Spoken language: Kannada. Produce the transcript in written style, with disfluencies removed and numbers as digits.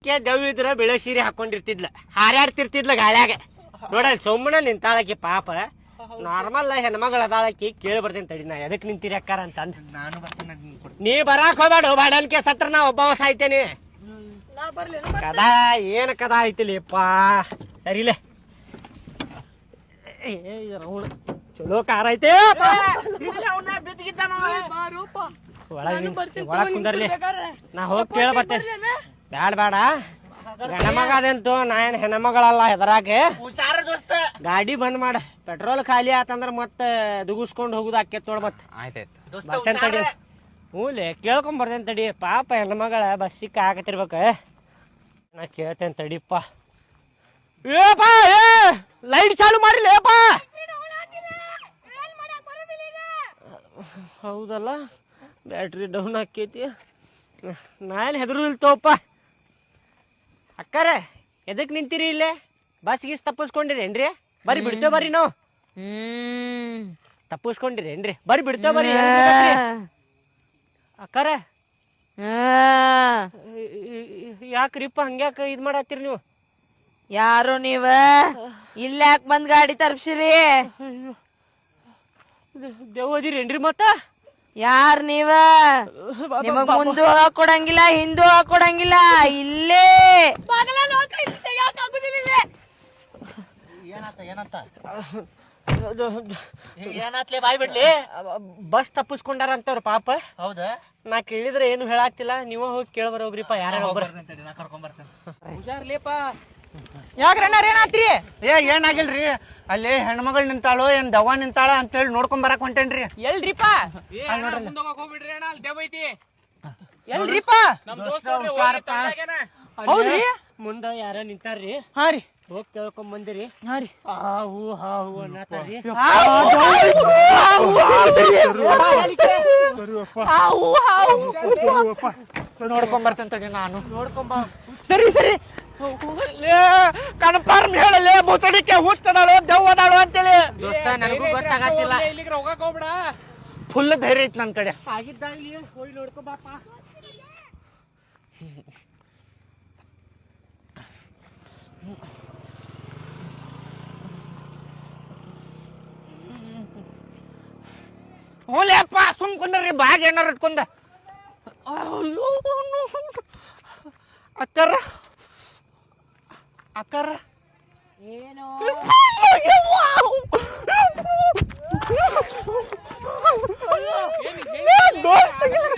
ಆಕೆ ದೆವ್ ಇದ್ರ ಬೆಳೆ ಸೀರೆ ಹಾಕೊಂಡಿರ್ತಿದ್ಲ, ಹಾರಾಡ್ತಿರ್ತಿದ್ಲ ಗಾಳ್ಯಾಗ. ನೋಡಲ್ ಸುಮ್ಮನೆ ನಿಂತಾಳಕಿ ಪಾಪ. ನಾರ್ಮಲ್ ಹೆಣ್ಮಗಳ ಅದಾಳಕಿ. ಕೇಳಿ ಬರ್ತೀನಿ ತಡಿ, ನಾ ಎದಕ್ ನಿಂತೀರಿ ಅಕ್ಕಾರ ಅಂತ ಅಂದ್. ನಾನು ಬರ್ತೀನಿ. ನೀ ಬರಾಕ್ ಹೋಗ್ಬೇಡ, ಬಾಡನ್ಕೆ ಸತ್ರ ನಾ ಒಬ್ಬ ಸಾಯ್ತೇನಿ. ಕದಾ ಏನ್ ಕದಾ ಐತಿಲಿಪ್ಪ. ಸರಿಲೇ ಚಲೋ ಕಾರ ಐತೆ. ಒಳಗ್ ಕುಂದರ್ಲಿ, ನಾ ಹೋಗಿ ಕೇಳ ಬರ್ತೇನೆ. ಬ್ಯಾಡ ಬೇಡ, ಗಂಡಮಗ ಅದಂತು, ನಾ ಏನ್ ಹೆಣ್ಮಗಳಲ್ಲ ಹೆದರಾಕೆ. ಗಾಡಿ ಬಂದ್ ಮಾಡ, ಪೆಟ್ರೋಲ್ ಖಾಲಿ ಆತಂದ್ರ ಮತ್ತ ದುಗುಸ್ಕೊಂಡ್ ಹೋಗುದು ಆಕೇತ್ ನೋಡ್. ಮತ್ ಬರ್ತೇನೆ ತಡಿ. ಹ್ಞೂಲೆ ಕೇಳ್ಕೊಂಡ್ ಬರ್ತೇನೆ ತಡಿ. ಪಾಪ ಹೆಣ್ಮಗಳ ಬಸ್ಸಿಗೆ ಹಾಕತಿರ್ಬೇಕ. ನಾ ಕೇಳ್ತೇನೆ ತಡಿಪ್ಪ. ಏಪಾ ಏ ಲೈಟ್ ಚಾಲು ಮಾಡಿಲ್ಲ. ಹೌದಲ್ಲ, ಬ್ಯಾಟ್ರಿ ಡೌನ್ ಆಕೈತಿ. ನಾನು ಹೆದರು ಇಲ್ತೋಪ್ಪ. ಅಕ್ಕಾರ ಎದಕ್ ನಿಂತೀರಿ ಇಲ್ಲೇ? ಬಸ್ ಗೀಸ್ ತಪ್ಪಿಸ್ಕೊಂಡಿರೇನ್ರಿ? ಬರ್ರಿ ಬಿಡ್ತೇವೆ ಬರ್ರಿ. ನಾವು ತಪ್ಪಿಸ್ಕೊಂಡಿರೇನ್ರಿ? ಬರ್ರಿ ಬಿಡ್ತೇವೆ ಬರ್ರಿ. ಅಕ್ಕಾರ ಯಾಕ್ರಿಪ್ಪ ಹಂಗ್ಯಾಕ ಇದ್ ಮಾಡತ್ತೀರಿ ನೀವು? ಯಾರು ನೀವ? ಇಲ್ಲ ಯಾಕೆ ಬಂದ್ ಗಾಡಿ ತರ್ಪ್ಸಿರಿ? ದೇವದಿರೇನ್ರಿ ಮತ್ತ? ಯಾರ್ ನೀವ? ನಿಮಗ್ ಮುಂದು ಹೋಗಕ್ ಕೊಡಂಗಿಲ್ಲ, ಹಿಂದೂ ಹೋಗಕ್ ಕೊಡಂಗಿಲ್ಲ. ಇಲ್ಲೇ ಏನಾತ್ಲೆ ಬಾಯ್ ಬಿಡ್ಲಿ. ಬಸ್ ತಪ್ಪಿಸ್ಕೊಂಡಾರ ಅಂತವ್ರ ಪಾಪ. ಹೌದಾ? ನಾ ಕೇಳಿದ್ರೆ ಏನು ಹೇಳಾಕ್ತಿಲ್ಲ. ನೀವ ಹೋಗಿ ಕೇಳ್ಬರ ಹೋಗ್ರಿಪ್ಪ. ಯಾರು ನಾ ಕರ್ಕೊಂಡ್ ಬರ್ತೇನೆ. ಹುಷಾರ್ಲಿಪ್ಪ. ಯಾಕ್ರಣ್ಣ ಏನಾತ್ರಿ? ಏನಾಗಿಲ್ರಿ, ಅಲ್ಲಿ ಹೆಣ್ಮಗಳು ನಿಂತಾಳು, ಏನ್ ದವ್ವ ನಿಂತಾಳ ಅಂತೇಳಿ ನೋಡ್ಕೊಂಡ್ ಬರಕ್ ಹೊಂಟೇನ್ರಿ. ಎಲ್ರಿಪ್ಪ? ಎಲ್ರಿಪ್ಪ? ಹೌದ್ರಿ, ಮುಂದ ಯಾರ ನಿಂತಾರ್ರಿ. ಹಾ ರೀ, ಹೋಗಿ ಕೇಳ್ಕೊಂಡ್ ಬಂದಿರಿ. ಹಾ ರೀ, ಹಾವು ಹಾವು ಅನ್ನತಾರ್ರಿ. ನೋಡ್ಕೊಂಡ್ ಬರ್ತೇನೆ ತಡಿ. ನಾನು ನೋಡ್ಕೊಂಬ. ಸರಿ ಸರಿ ಕನ್ಫರ್ಮ್ ಹೇಳಲೆ. ಮುಸಡಿಕೆ ಹುಚ್ಚದಾಳು, ದೆವ್ವದಾಳು ಅಂತೇಳಿ. ದೋಸ್ತ ನನಗೂ ಗೊತ್ತಾಗತ್ತಿಲ್ಲ. ಫುಲ್ ಧೈರ್ಯ ಐತಿ ನನ್ ಕಡೆ. ಆಗಿದ್ದಾಗ್ಲಿ ಹೋಗಿ ನೋಡ್ಕೊಂಬಾಪ. ಹೋಲೆಪ್ಪ, ಸುಮ್ ಕುಂದ್ರಿ. ಬ್ಯಾಗ್ ಏನಾರ ಇಟ್ಕೊಂಡ. ಅಕ್ಕರ ಅಕ್ಕರ ಏನೋ ಡೋರ್ ತೆಗೀರಿ.